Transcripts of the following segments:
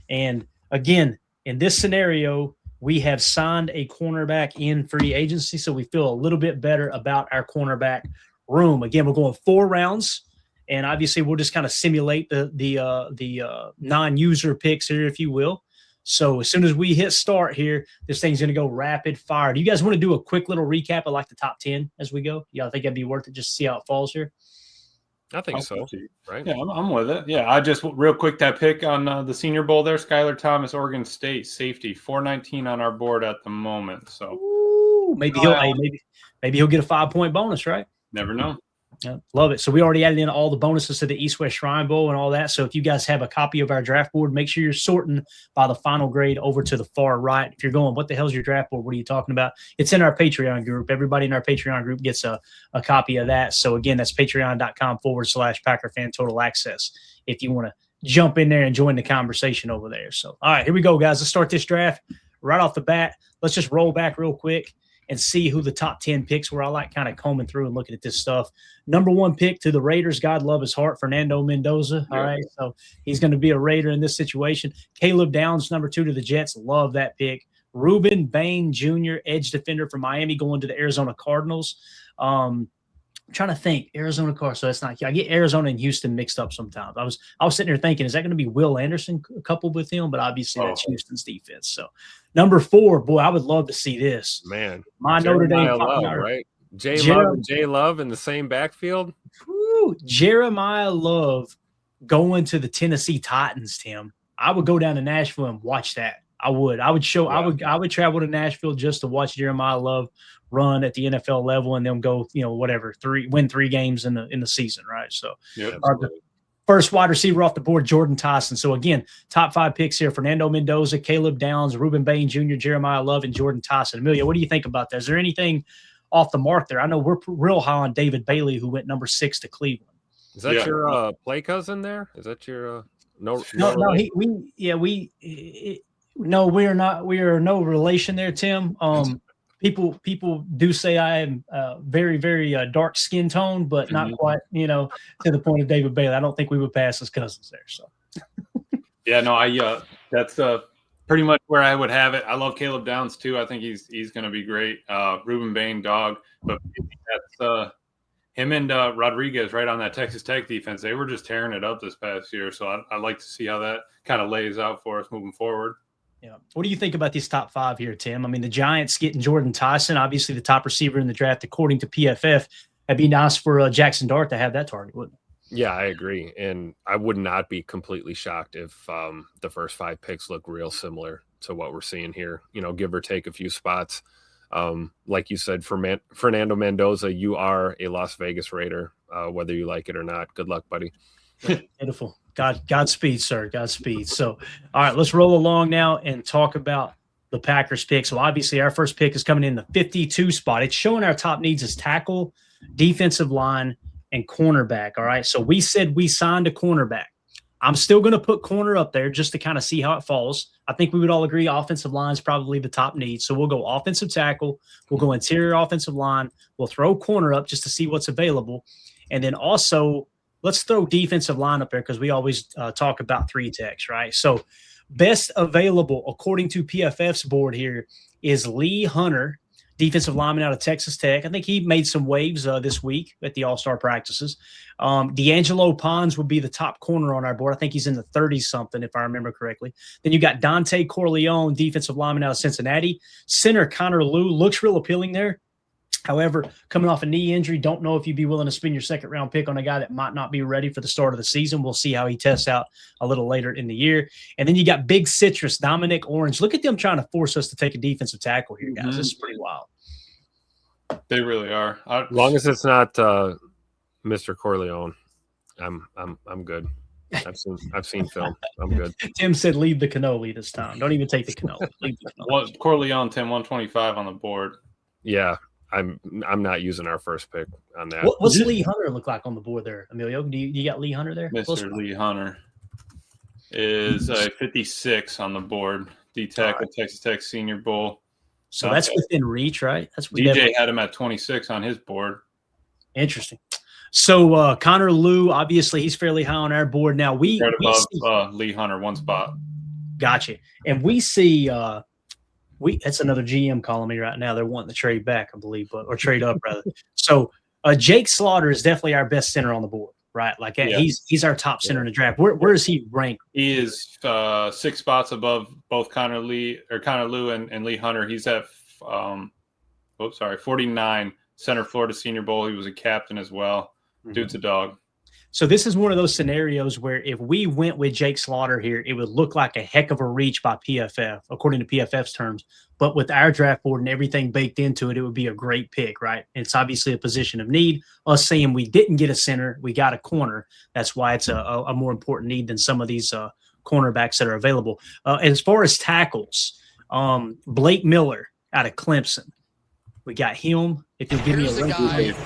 And again, in this scenario, we have signed a cornerback in free agency, so we feel a little bit better about our cornerback room. Again, we're going 4 rounds, and obviously we'll just kind of simulate the non-user picks here, if you will. So as soon as we hit start here, this thing's going to go rapid fire. Do you guys want to do a quick little recap of like the top 10 as we go? Yeah, I think that'd be worth it just to see how it falls here. I think so. Right? Yeah, I'm with it. Yeah, I just real quick that pick on the Senior Bowl there, Skylar Thomas, Oregon State safety, 419 on our board at the moment. So maybe he'll get a 5-point bonus, right? Never know. Yeah, love it. So we already added in all the bonuses to the East-West Shrine Bowl and all that. So if you guys have a copy of our draft board, make sure you're sorting by the final grade over to the far right. If you're going, what the hell's your draft board? What are you talking about? It's in our Patreon group. Everybody in our Patreon group gets a copy of that. So again, that's patreon.com/Packer Fan Total Access if you want to jump in there and join the conversation over there. So, all right, here we go, guys. Let's start this draft right off the bat. Let's just roll back real quick and see who the top 10 picks were. I like kind of combing through and looking at this stuff. Number 1 pick to the Raiders, God love his heart, Fernando Mendoza. All right, so he's going to be a Raider in this situation. Caleb Downs, number 2 to the Jets. Love that pick. Ruben Bain Jr., edge defender from Miami, going to the Arizona Cardinals. I'm trying to think. Arizona Cardinals. So that's not. I get Arizona and Houston mixed up sometimes. I was sitting there thinking, is that going to be Will Anderson coupled with him? But obviously that's Houston's defense. So number 4, boy, I would love to see this. Man, my Notre Dame, Love, right? Jay Love in the same backfield. Woo, Jeremiah Love going to the Tennessee Titans. Tim, I would go down to Nashville and watch that. I would travel to Nashville just to watch Jeremiah Love run at the NFL level, and then go, win 3 games in the season, right? So, first wide receiver off the board, Jordan Tyson. So again, top 5 picks here: Fernando Mendoza, Caleb Downs, Ruben Bain Jr., Jeremiah Love, and Jordan Tyson. Amelia, what do you think about that? Is there anything off the mark there? I know we're real high on David Bailey, who went number 6 to Cleveland. Is that your play cousin there? Is that your no, we're not. We are no relation there, Tim. People do say I am very, very dark skin tone, but not quite, to the point of David Bailey. I don't think we would pass as cousins there. So, that's pretty much where I would have it. I love Caleb Downs too. I think he's going to be great. Ruben Bain, dog, but that's him and Rodriguez right on that Texas Tech defense. They were just tearing it up this past year. So I'd like to see how that kind of lays out for us moving forward. Yeah. What do you think about these top 5 here, Tim? I mean, the Giants getting Jordan Tyson, obviously the top receiver in the draft, according to PFF. It'd be nice for Jackson Dart to have that target, wouldn't it? Yeah, I agree. And I would not be completely shocked if the first 5 picks look real similar to what we're seeing here, give or take a few spots. Like you said, for Fernando Mendoza, you are a Las Vegas Raider, whether you like it or not. Good luck, buddy. Beautiful. Godspeed, sir. Godspeed. So, all right, let's roll along now and talk about the Packers pick. So, obviously, our first pick is coming in the 52 spot. It's showing our top needs as tackle, defensive line, and cornerback. All right. So, we said we signed a cornerback. I'm still going to put corner up there just to kind of see how it falls. I think we would all agree offensive line is probably the top need. So, we'll go offensive tackle. We'll go interior offensive line. We'll throw corner up just to see what's available. And then also, let's throw defensive line up there because we always talk about 3 techs, right? So best available, according to PFF's board here, is Lee Hunter, defensive lineman out of Texas Tech. I think he made some waves this week at the All-Star practices. D'Angelo Pons would be the top corner on our board. I think he's in the 30-something, if I remember correctly. Then you got Dante Corleone, defensive lineman out of Cincinnati. Center Connor Liu looks real appealing there. However, coming off a knee injury, don't know if you'd be willing to spend your 2nd-round pick on a guy that might not be ready for the start of the season. We'll see how he tests out a little later in the year. And then you got Big Citrus, Dominic Orange. Look at them trying to force us to take a defensive tackle here, guys. This is pretty wild. They really are. As long as it's not Mr. Corleone, I'm good. I've seen film. I'm good. Tim said leave the cannoli this time. Don't even take the cannoli. Leave the cannoli. Corleone, Tim, 125 on the board. Yeah. I'm not using our first pick on that. What's Lee Hunter look like on the board there, Emilio? Do you got Lee Hunter there? Mr. Lee Hunter is 56 on the board. D-Tech at Texas Tech Senior Bowl. So that's within reach, right? That's DJ had him at 26 on his board. Interesting. So Connor Liu, obviously, he's fairly high on our board now. Right above Lee Hunter, 1 spot. Gotcha. And we see that's another GM calling me right now. They're wanting to trade back, I believe, or trade up rather. So Jake Slaughter is definitely our best center on the board, right? Like he's our top center in the draft. Where is he ranked? He is 6 spots above both Connor Lew and Lee Hunter. He's at 49 center Florida Senior Bowl. He was a captain as well. Dude's a dog. So this is one of those scenarios where if we went with Jake Slaughter here, it would look like a heck of a reach by PFF, according to PFF's terms. But with our draft board and everything baked into it, it would be a great pick, right? And it's obviously a position of need. Us saying we didn't get a center, we got a corner. That's why it's a more important need than some of these cornerbacks that are available. As far as tackles, Blake Miller out of Clemson. We got him. If you'll give me a link.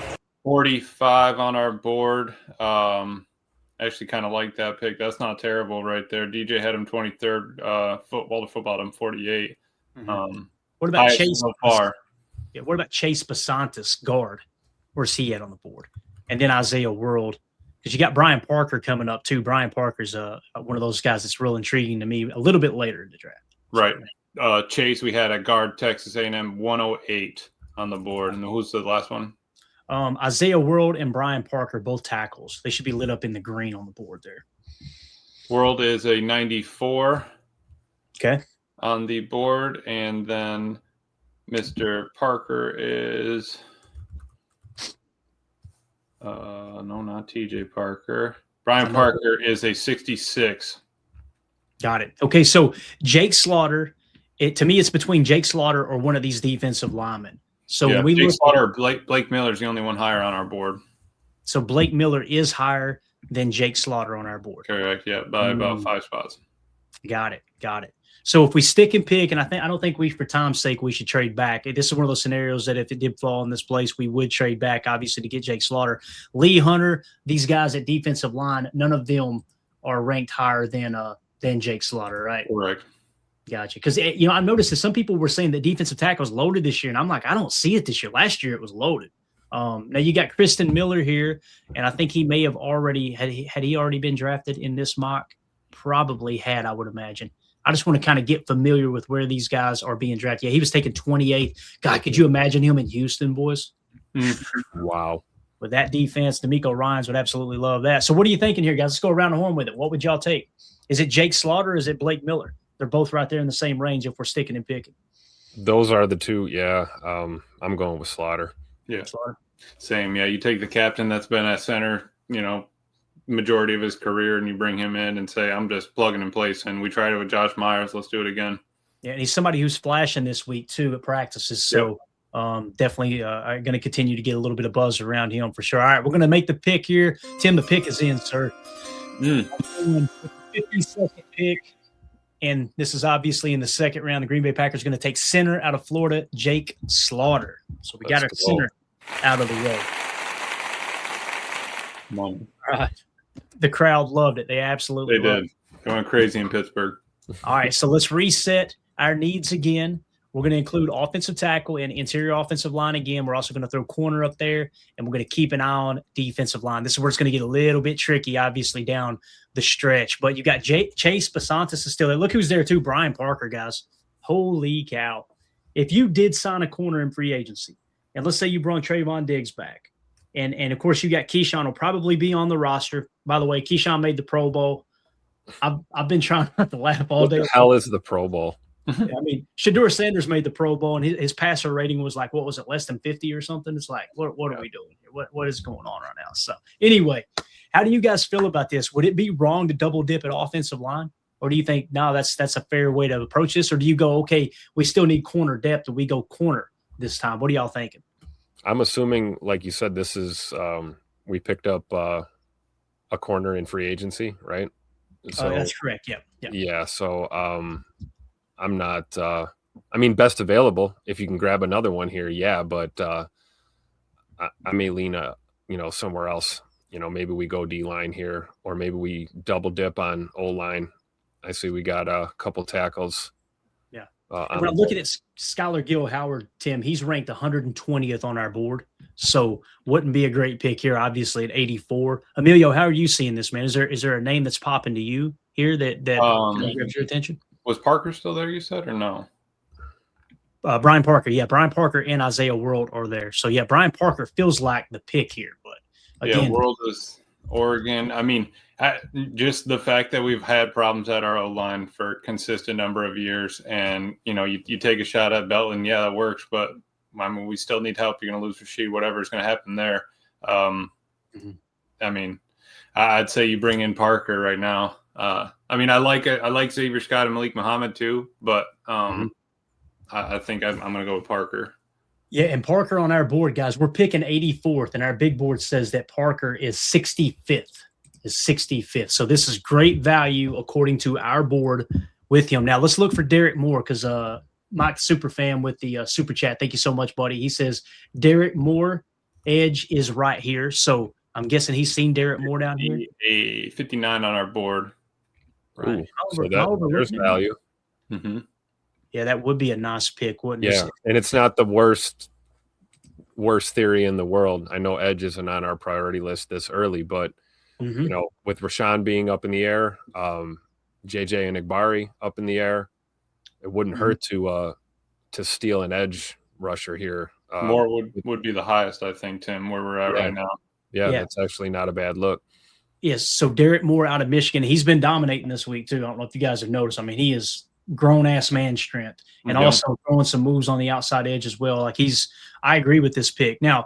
45 on our board. Actually kind of like that pick. That's not terrible right there. DJ had him 23rd. Football to him 48. What about Chase? So far. Yeah. What about Chase Basantis, guard? Where's he at on the board? And then Isaiah World, because you got Brian Parker coming up too. Brian Parker's one of those guys that's real intriguing to me. A little bit later in the draft. Right. Chase, we had a guard, Texas A&M 108 on the board. And who's the last one? Isaiah World and Brian Parker, both tackles. They should be lit up in the green on the board there. World is a 94. Okay. On the board. And then Mr. Parker is no, not TJ Parker. Brian Parker is a 66. Got it. Okay, so Jake Slaughter, to me, it's between Jake Slaughter or one of these defensive linemen. So when we Jake look Slaughter, Blake Miller is the only one higher on our board. So Blake Miller is higher than Jake Slaughter on our board. Correct. Yeah, by about 5 spots. Got it. So if we stick and pick, and I don't think for time's sake, we should trade back. This is one of those scenarios that if it did fall in this place, we would trade back, obviously, to get Jake Slaughter. Lee Hunter, these guys at defensive line, none of them are ranked higher than Jake Slaughter, right? Correct. Gotcha. Because, I noticed that some people were saying that defensive tackle was loaded this year, and I'm like, I don't see it this year. Last year it was loaded. Now you got Kristen Miller here, and I think he may have already had he already been drafted in this mock? Probably had, I would imagine. I just want to kind of get familiar with where these guys are being drafted. Yeah, he was taken 28th. God, could you imagine him in Houston, boys? Wow. With that defense, D'Amico Ryans would absolutely love that. So what are you thinking here, guys? Let's go around the horn with it. What would y'all take? Is it Jake Slaughter or is it Blake Miller? They're both right there in the same range if we're sticking and picking. Those are the two, yeah. I'm going with Slaughter. Yeah. Slaughter. Same, yeah. You take the captain that's been at center, majority of his career, and you bring him in and say, I'm just plugging in place. And we tried it with Josh Myers. Let's do it again. Yeah, and he's somebody who's flashing this week, too, at practices. So definitely going to continue to get a little bit of buzz around him for sure. All right, we're going to make the pick here. Tim, the pick is in, sir. 52nd pick. And this is obviously in the second round. The Green Bay Packers are going to take center out of Florida, Jake Slaughter. So we got our center out of the way. All right. The crowd loved it. They absolutely did. Going crazy in Pittsburgh. All right, so let's reset our needs again. We're going to include offensive tackle and interior offensive line again. We're also going to throw corner up there, and we're going to keep an eye on defensive line. This is where it's going to get a little bit tricky, obviously, down the stretch. But you got Chase Basantis is still there. Look who's there, too, Brian Parker, guys. Holy cow. If you did sign a corner in free agency, and let's say you brought Trayvon Diggs back, and of course, you got Keyshawn will probably be on the roster. By the way, Keyshawn made the Pro Bowl. I've been trying not to laugh all day. What the hell is the Pro Bowl? I mean, Shedeur Sanders made the Pro Bowl, and his passer rating was like, what was it, less than 50 or something? It's like, what are we doing here? What is going on right now? So anyway, how do you guys feel about this? Would it be wrong to double dip at offensive line? Or do you think, no, that's a fair way to approach this? Or do you go, okay, we still need corner depth, and we go corner this time? What are y'all thinking? I'm assuming, like you said, this is we picked up a corner in free agency, right? So that's correct. Yeah. Yeah. So I'm not. Best available. If you can grab another one here, yeah. But I may lean somewhere else. Maybe we go D line here, or maybe we double dip on O line. I see we got a couple tackles. Yeah. When I'm looking at Skylar Gill-Howard, Tim, he's ranked 120th on our board. So wouldn't be a great pick here, obviously, at 84. Emilio, how are you seeing this, man? Is there a name that's popping to you here that grabs your attention? Was Parker still there, you said, or no? Brian Parker. Yeah, Brian Parker and Isaiah World are there. So, yeah, Brian Parker feels like the pick here. But, again. Yeah, World is Oregon. I mean, just the fact that we've had problems at our O-line for a consistent number of years, and, you take a shot at Belton, yeah, that works, but, I mean, we still need help. You're going to lose Rasheed, whatever is going to happen there. I mean, I'd say you bring in Parker right now. I mean, I like Xavier Scott and Malik Muhammad too, but I think I'm going to go with Parker. Yeah, and Parker on our board, guys, we're picking 84th, and our big board says that Parker is 65th. So this is great value according to our board with him. Now let's look for Derek Moore, because Mike, super fan with the super chat. Thank you so much, buddy. He says Derek Moore edge is right here. So I'm guessing he's seen Derek Moore down here. A 59 on our board. Right. So there's value. Mm-hmm. Yeah, that would be a nice pick, wouldn't it? Yeah, and it's not the worst theory in the world. I know edge isn't on our priority list this early, but with Rashawn being up in the air, JJ and Igbari up in the air, it wouldn't hurt to steal an edge rusher here. Moore would be the highest, I think, Tim, where we're at right now. Yeah, that's actually not a bad look. Yes, so Derek Moore out of Michigan, he's been dominating this week too. I don't know if you guys have noticed. I mean, he is grown-ass man strength and also throwing some moves on the outside edge as well. Like I agree with this pick. Now,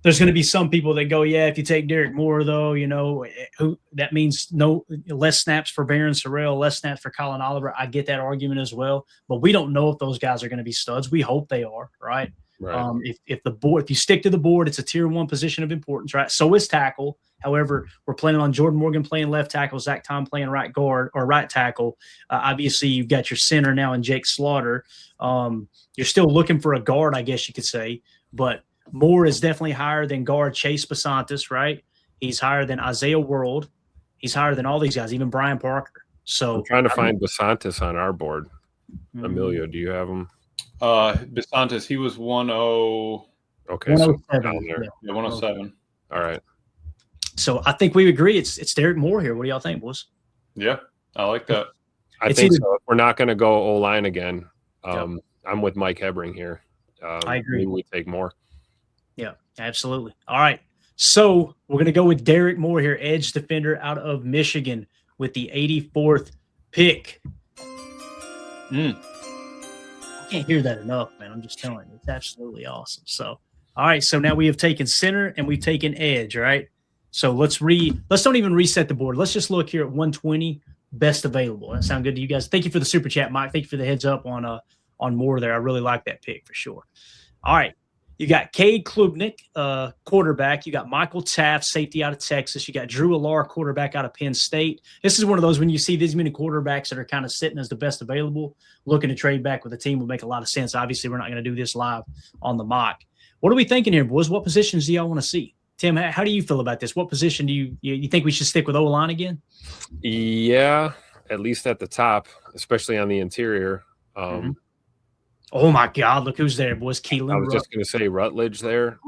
there's going to be some people that go, yeah, if you take Derek Moore, though, that means no less snaps for Barron Sorrell, less snaps for Colin Oliver. I get that argument as well, but we don't know if those guys are going to be studs. We hope they are, right? Right. If you stick to the board, it's a tier 1 position of importance, right? So is tackle. However, we're planning on Jordan Morgan playing left tackle, Zach Tom playing right guard or right tackle. Obviously, you've got your center now in Jake Slaughter. You're still looking for a guard, I guess you could say, but Moore is definitely higher than guard Chase Basantis, right? He's higher than Isaiah World. He's higher than all these guys, even Brian Parker. So I'm trying to find Basantis on our board. Emilio, do you have him? Basantis, he was 10. Okay, so down there. Yeah, 107. All right. So I think we agree. It's Derek Moore here. What do y'all think, boys? Yeah, I like that. I think so. If we're not going to go O-line again, I'm with Mike Hebring here. I agree. Maybe we take Moore. Yeah, absolutely. All right. So we're going to go with Derek Moore here, edge defender out of Michigan with the 84th pick. I can't hear that enough, man. I'm just telling you. It's absolutely awesome. So, all right. So now we have taken center and we've taken edge, right? So let's don't even reset the board. Let's just look here at 120 best available. That sound good to you guys? Thank you for the super chat, Mike. Thank you for the heads up on Moore there. I really like that pick for sure. All right. You got Cade Klubnik, quarterback. You got Michael Taft, safety out of Texas. You got Drew Allar, quarterback out of Penn State. This is one of those when you see these many quarterbacks that are kind of sitting as the best available, looking to trade back with a team would make a lot of sense. Obviously, we're not going to do this live on the mock. What are we thinking here, boys? What positions do y'all want to see? Tim, how do you feel about this? What position do you think we should stick with O-line again? Yeah, at least at the top, especially on the interior. Oh, my God. Look who's there, boys. Keelan. I was just going to say Rutledge there.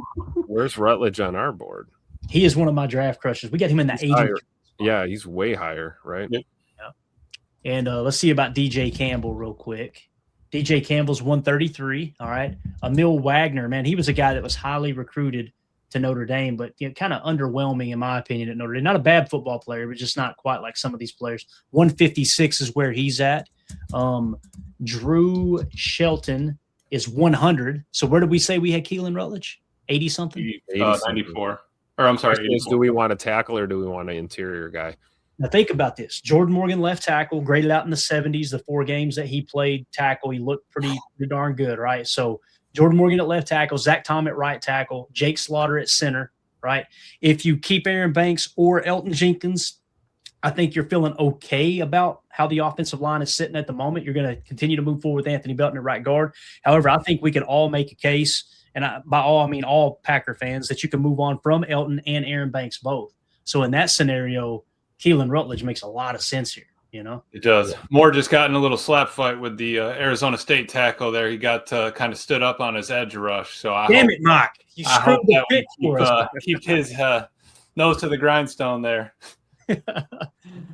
Where's Rutledge on our board? He is one of my draft crushes. We got him in the 80s. Yeah, he's way higher, right? Yep. Yeah. And let's see about DJ Campbell real quick. DJ Campbell's 133, all right. Emil Wagner, man, he was a guy that was highly recruited to Notre Dame, but kind of underwhelming in my opinion at Notre Dame. Not a bad football player, but just not quite like some of these players. 156 is where he's at. Drew Shelton is 100. So where did we say we had Keelan Rutledge? 80-something? 94. Or I'm sorry, 84. Do we want a tackle or do we want an interior guy? Now think about this. Jordan Morgan, left tackle, graded out in the 70s. The 4 games that he played tackle, he looked pretty darn good, right? So Jordan Morgan at left tackle, Zach Tom at right tackle, Jake Slaughter at center, right? If you keep Aaron Banks or Elgton Jenkins, I think you're feeling okay about how the offensive line is sitting at the moment. You're going to continue to move forward with Anthony Belton at right guard. However, I think we can all make a case, and by all, I mean all Packer fans, that you can move on from Elgton and Aaron Banks both. So in that scenario, Keelan Rutledge makes a lot of sense here, It does. Moore just got in a little slap fight with the Arizona State tackle there. He got kind of stood up on his edge rush. So Damn it, Mike. You screwed the pick for us. Keep his nose to the grindstone there.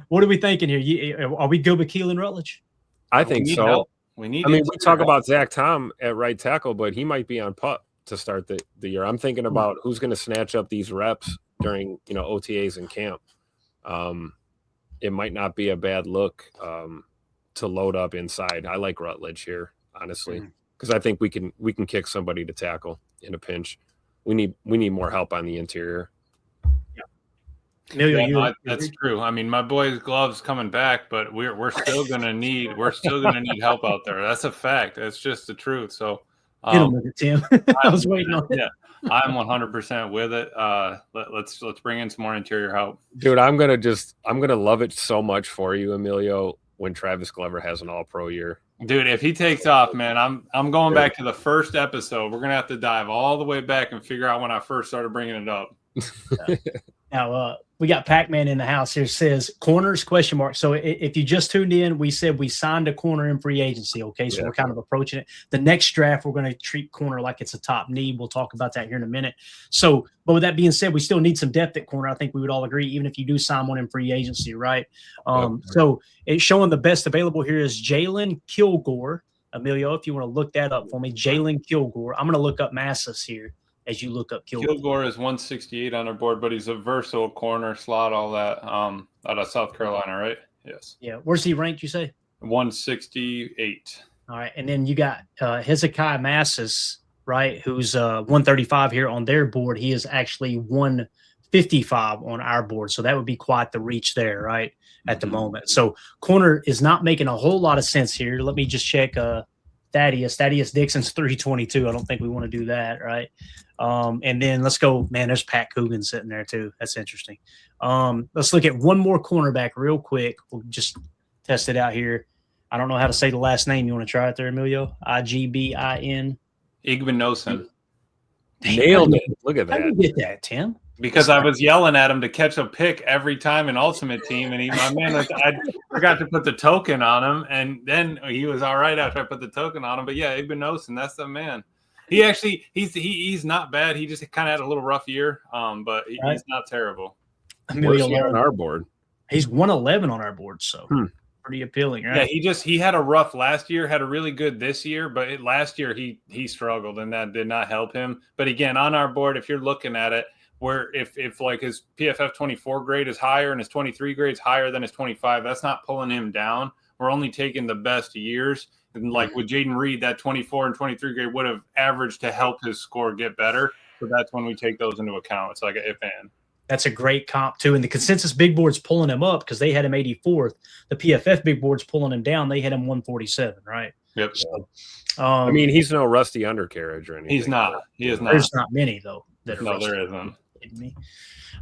What are we thinking here? Are we good with Keelan Rutledge? I think so. Help. We talk about Zach Tom at right tackle, but he might be on pup to start the year. I'm thinking about who's going to snatch up these reps during, OTAs and camp. It might not be a bad look to load up inside. I like Rutledge here, honestly, because I think we can kick somebody to tackle in a pinch. We need more help on the interior. That's true. I mean, my boy's gloves coming back, but we're still gonna need help out there. That's a fact. That's just the truth. So hit him with it, Tim. I was waiting on it. Yeah, I'm 100% with it. Let's bring in some more interior help, dude. I'm gonna love it so much for you, Emilio, when Travis Glover has an All-Pro year. Dude, if he takes off, man, I'm going back to the first episode. We're gonna have to dive all the way back and figure out when I first started bringing it up. Now, we got Pac-Man in the house here. Says corners ? So if you just tuned in, we said we signed a corner in free agency. Okay, so we're kind of approaching it. The next draft, we're going to treat corner like it's a top need. We'll talk about that here in a minute. So, but with that being said, we still need some depth at corner. I think we would all agree, even if you do sign one in free agency, right? So it's showing the best available here is Jalen Kilgore. Emilio, if you want to look that up for me, Jalen Kilgore. I'm going to look up masses here. As you look up Kilgore. Kilgore is 168 on our board, but he's a versatile corner, slot, all that, out of South Carolina, right? Yes. Yeah. Where's he ranked, you say? 168. All right. And then you got Hezekiah Massis, right, who's 135 here on their board. He is actually 155 on our board. So that would be quite the reach there, right, at the moment. So corner is not making a whole lot of sense here. Let me just check Thaddeus Dixon's 322. I don't think we want to do that, right? And then let's go, man, there's Pat Coogan sitting there too. That's interesting. Let's look at one more cornerback real quick. We'll just test it out here. I don't know how to say the last name. You want to try it there, Emilio? Igbin. Igbinosun. Nailed it. Look at that. How did you get that, Tim? Because I was yelling at him to catch a pick every time in Ultimate Team, and I forgot to put the token on him, and then he was all right after I put the token on him. But yeah, Igbinosun, that's the man. He actually he's not bad. He just kind of had a little rough year, but he's not terrible. Where's he on our board? He's 111 on our board, so pretty appealing, right? Yeah, he had a rough last year, had a really good this year, but last year he struggled, and that did not help him. But again, on our board, if you're looking at it, where if like his PFF 24 grade is higher and his 23 grade is higher than his 25, that's not pulling him down. We're only taking the best years. And like with Jaden Reed, that 24 and 23 grade would have averaged to help his score get better. So that's when we take those into account. It's like an if and. That's a great comp too. And the consensus big board's pulling him up because they had him 84th. The PFF big board's pulling him down. They had him 147, right? Yep. So, he's no rusty undercarriage or anything. He's not. He is not. There's not many though. No, there isn't. Me.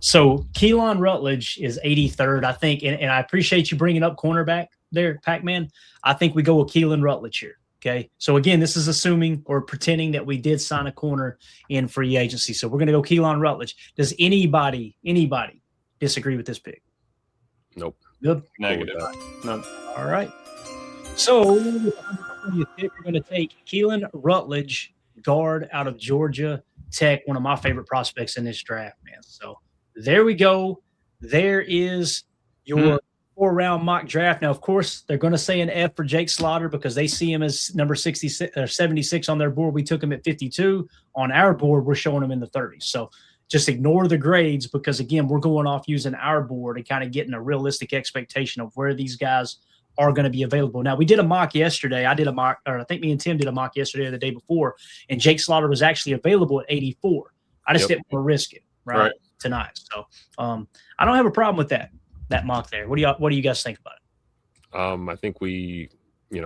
So Keelan Rutledge is 83rd, I think, and I appreciate you bringing up cornerback there, Pac-Man. I think we go with Keelan Rutledge here. Okay, so again, this is assuming or pretending that we did sign a corner in free agency. So we're going to go Keelan Rutledge. Does anybody disagree with this pick? Nope. Good. Negative. No. All right. So we're going to take Keelan Rutledge, guard out of Georgia Tech, one of my favorite prospects in this draft, man. So there we go. There is your 4-round mock draft. Now, of course, they're going to say an F for Jake Slaughter because they see him as number 66 or 76 on their board. We took him at 52. On our board, we're showing him in the 30s. So just ignore the grades because, again, we're going off using our board and kind of getting a realistic expectation of where these guys are going to be available. Now, we did a mock yesterday. I think me and Tim did a mock yesterday or the day before, and Jake Slaughter was actually available at 84. I just didn't want to risk it right tonight. So I don't have a problem with that mock there. What do you guys think about it? I think we,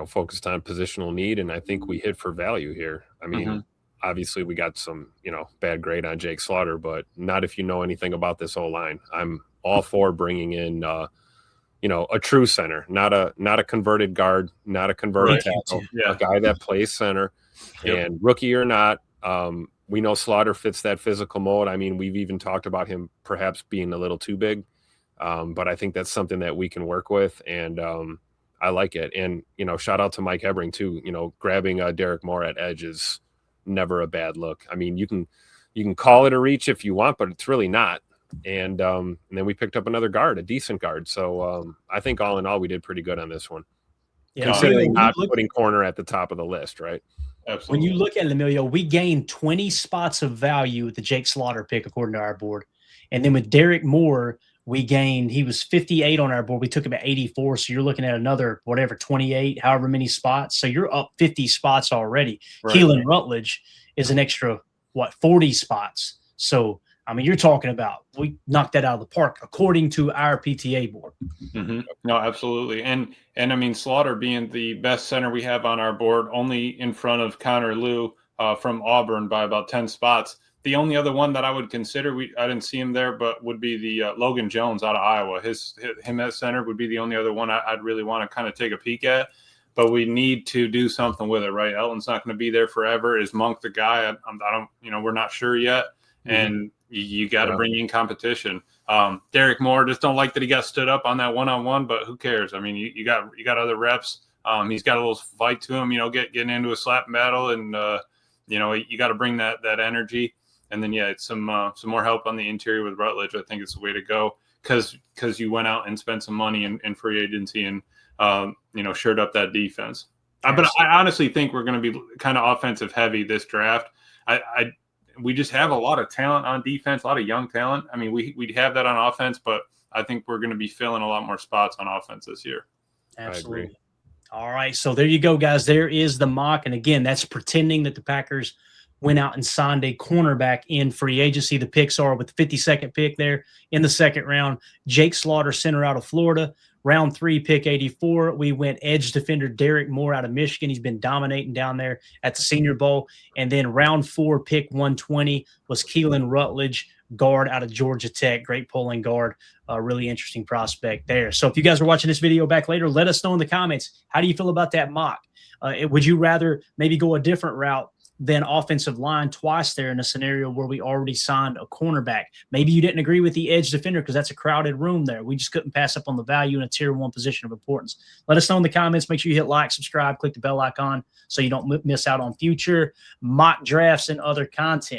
focused on positional need, and I think we hit for value here. I mean, obviously we got some, bad grade on Jake Slaughter, but not if you know anything about this O-line. I'm all for bringing in a true center, not a converted guard, not a converted tackle, a guy that plays center. And rookie or not, we know Slaughter fits that physical mold. I mean, we've even talked about him perhaps being a little too big, but I think that's something that we can work with, and I like it. And, shout out to Mike Hebring too. Grabbing Derek Moore at edge is never a bad look. I mean, you can call it a reach if you want, but it's really not. And then we picked up another guard, a decent guard. So I think all in all, we did pretty good on this one. Yeah, considering Emilio, not putting corner at the top of the list, right? Absolutely. when you look at it, Emilio, we gained 20 spots of value with the Jake Slaughter pick, according to our board. And then with Derek Moore, we gained, he was 58 on our board. We took him at 84. So you're looking at another, 28, however many spots. So you're up 50 spots already. Right. Keelan Rutledge is an extra, 40 spots. So, I mean, you're talking about, we knocked that out of the park, according to our PTA board. Mm-hmm. No, absolutely. And I mean, Slaughter being the best center we have on our board, only in front of Connor Liu from Auburn by about 10 spots. The only other one that I would consider, I didn't see him there, but would be the Logan Jones out of Iowa. Him at center would be the only other one I'd really want to kind of take a peek at. But we need to do something with it, right? Elton's not going to be there forever. Is Monk the guy? I don't, we're not sure yet. Mm-hmm. And you got to bring in competition. Derek Moore, just don't like that he got stood up on that one-on-one, but who cares? I mean, you got other reps. He's got a little fight to him, getting into a slap battle, and you got to bring that energy. And then it's some more help on the interior with Rutledge. I think it's the way to go because you went out and spent some money in free agency and shored up that defense. But I honestly think we're going to be kind of offensive heavy this draft. We just have a lot of talent on defense, a lot of young talent. I mean, we have that on offense, but I think we're going to be filling a lot more spots on offense this year. Absolutely. All right. So there you go, guys. There is the mock. And again, that's pretending that the Packers went out and signed a cornerback in free agency. The picks are with the 52nd pick there in the second round. Jake Slaughter, center out of Florida. Round 3, pick 84, we went edge defender Derek Moore out of Michigan. He's been dominating down there at the Senior Bowl. And then round 4, pick 120 was Keelan Rutledge, guard out of Georgia Tech. Great pulling guard. Really interesting prospect there. So if you guys are watching this video back later, let us know in the comments. How do you feel about that mock? Would you rather maybe go a different route than offensive line twice there in a scenario where we already signed a cornerback? Maybe you didn't agree with the edge defender because that's a crowded room there. We just couldn't pass up on the value in a tier 1 position of importance. Let us know in the comments. Make sure you hit like, subscribe, click the bell icon so you don't miss out on future mock drafts and other content.